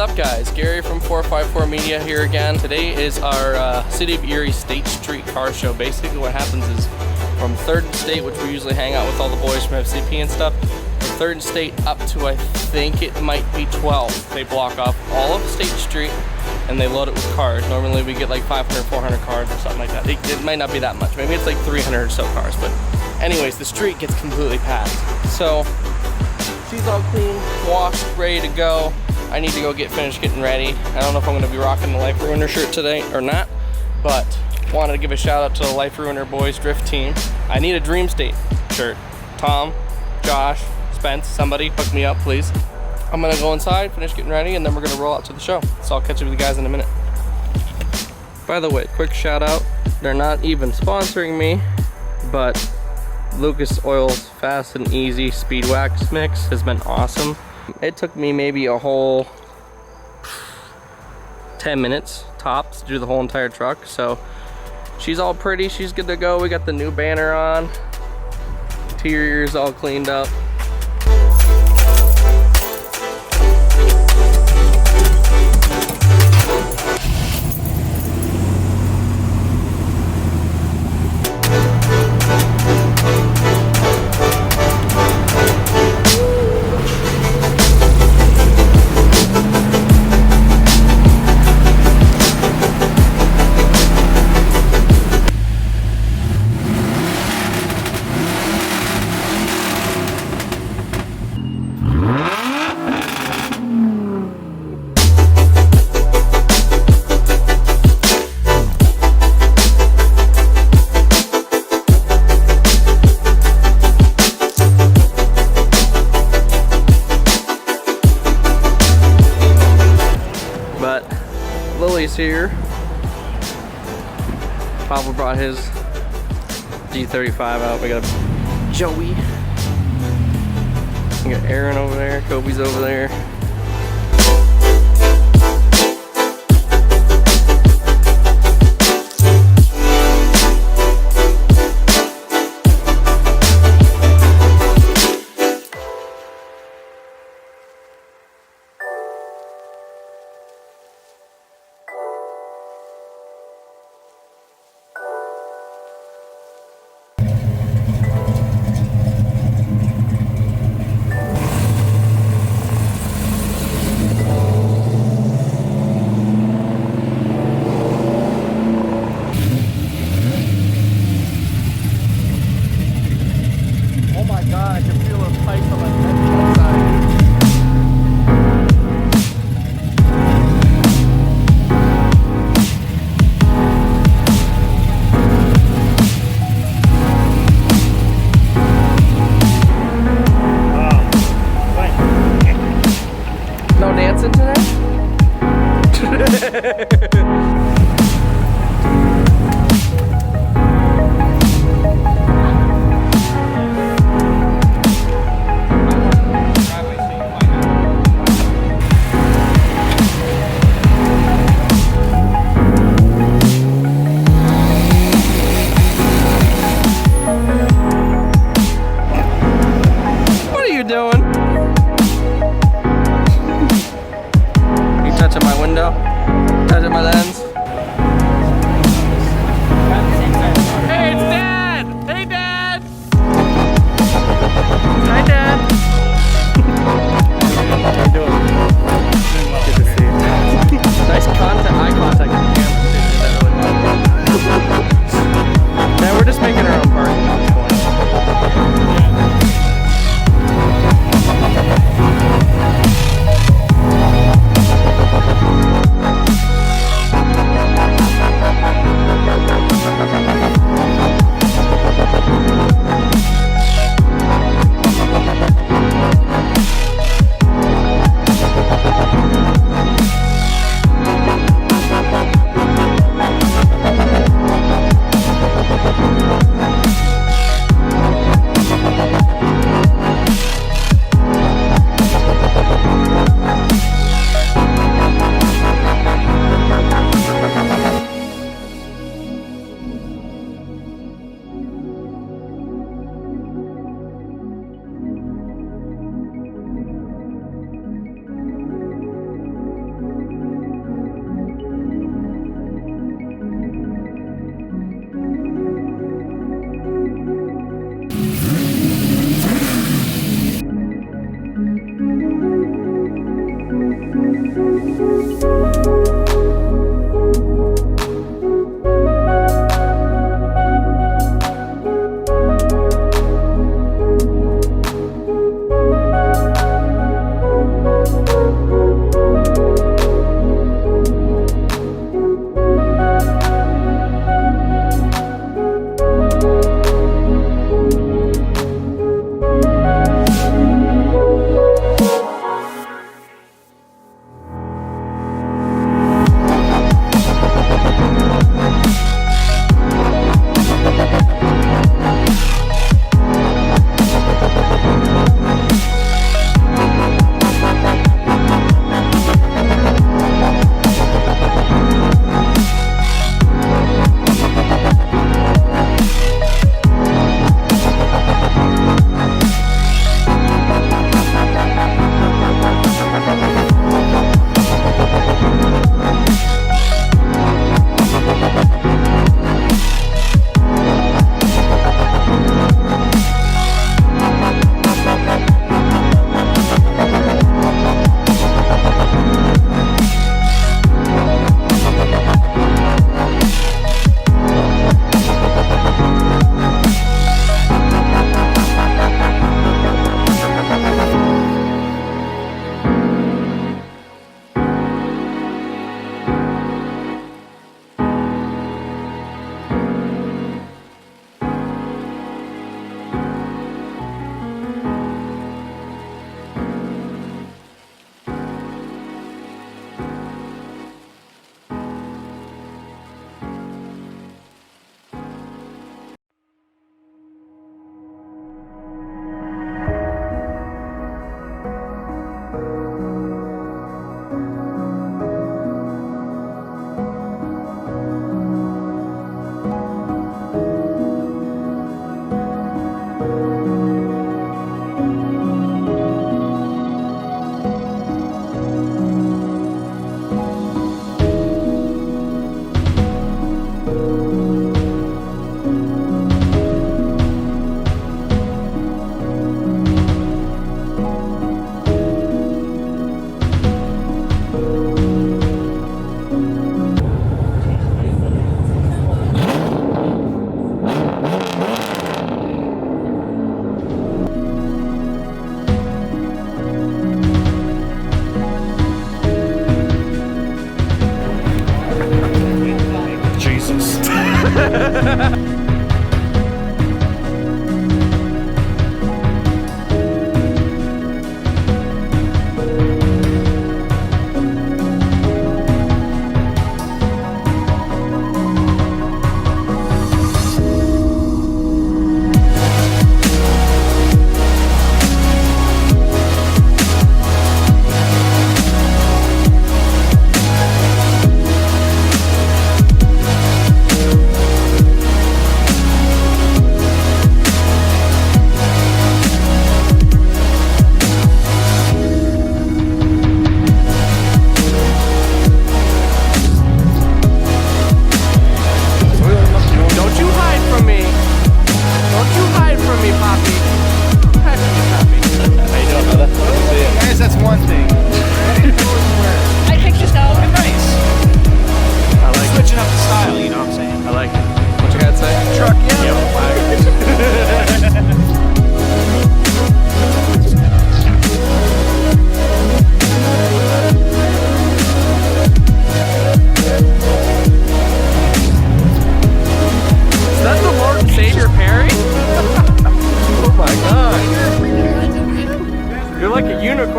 up, guys? Gary from 454 Media here again. Today is our City of Erie State Street Car Show. Basically what happens is from 3rd and State, which we usually hang out with all the boys from FCP and stuff, from 3rd and State up to I think it might be 12. They block off all of State Street and they load it with cars. Normally we get like 500, 400 cars or something like that. It might not be that much. Maybe it's like 300 or so cars. But anyways, the street gets completely packed. So she's all clean, washed, ready to go. I need to go finish getting ready. I don't know if I'm gonna be rocking the Life Ruiner shirt today or not, but wanted to give a shout out to the Life Ruiner Boys Drift team. I need a Dream State shirt. Tom, Josh, Spence, somebody hook me up, please. I'm gonna go inside, finish getting ready, and then we're gonna roll out to the show. So I'll catch you with you guys in a minute. By the way, quick shout out. They're not even sponsoring me, but Lucas Oil's Fast and Easy Speed Wax Mix has been awesome. It took me maybe a whole 10 minutes tops to do the whole entire truck. So she's all pretty, she's good to go. We got the new banner on. Interior's all cleaned up. Lily's here. Papa brought his D35 out. We got Joey. We got Aaron over there. Kobe's over there. I can feel those pipes on my head outside. No dancing today?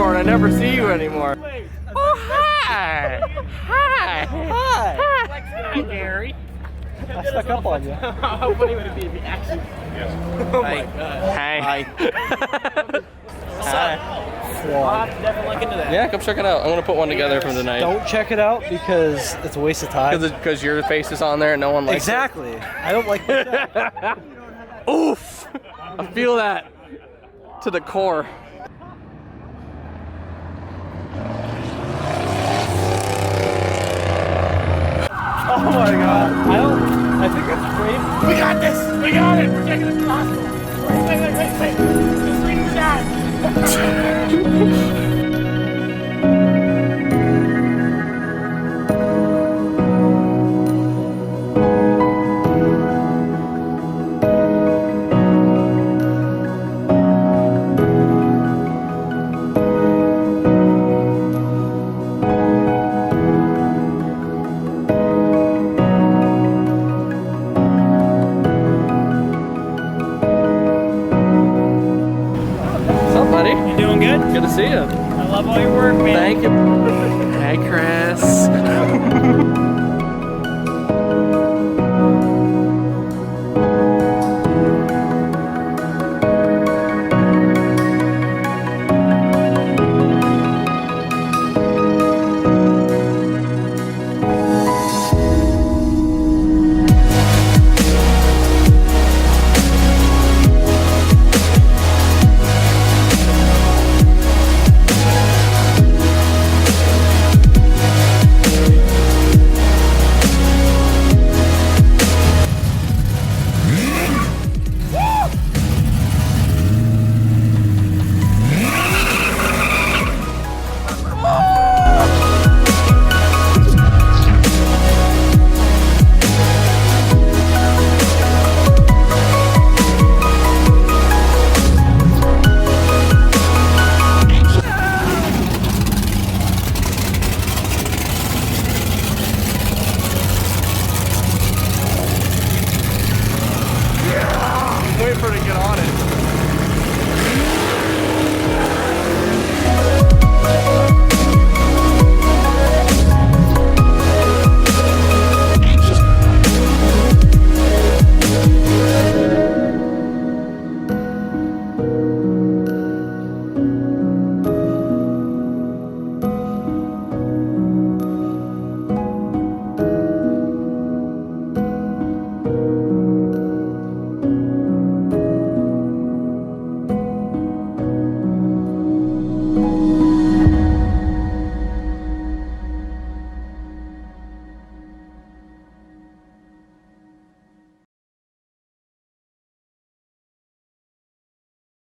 store and I never see you anymore. Oh, hi! Hi! Hi! Hi, Gary. I stuck up on you. How funny would it be if you actually... Oh my god. Hi. Hi. I'll have to definitely look into that. Yeah, come check it out. I'm gonna put one together from tonight. Don't check it out because it's a waste of time. Because your face is on there and no one likes Exactly. I don't like that. it. Oof! I feel that to the core. Oh my god. I think it's great. We got this! We got it! We're taking it to the hospital! Wait. Just reading the dad! You doing good? Good to see you. I love all your work, man. Thank you. Hey, Chris.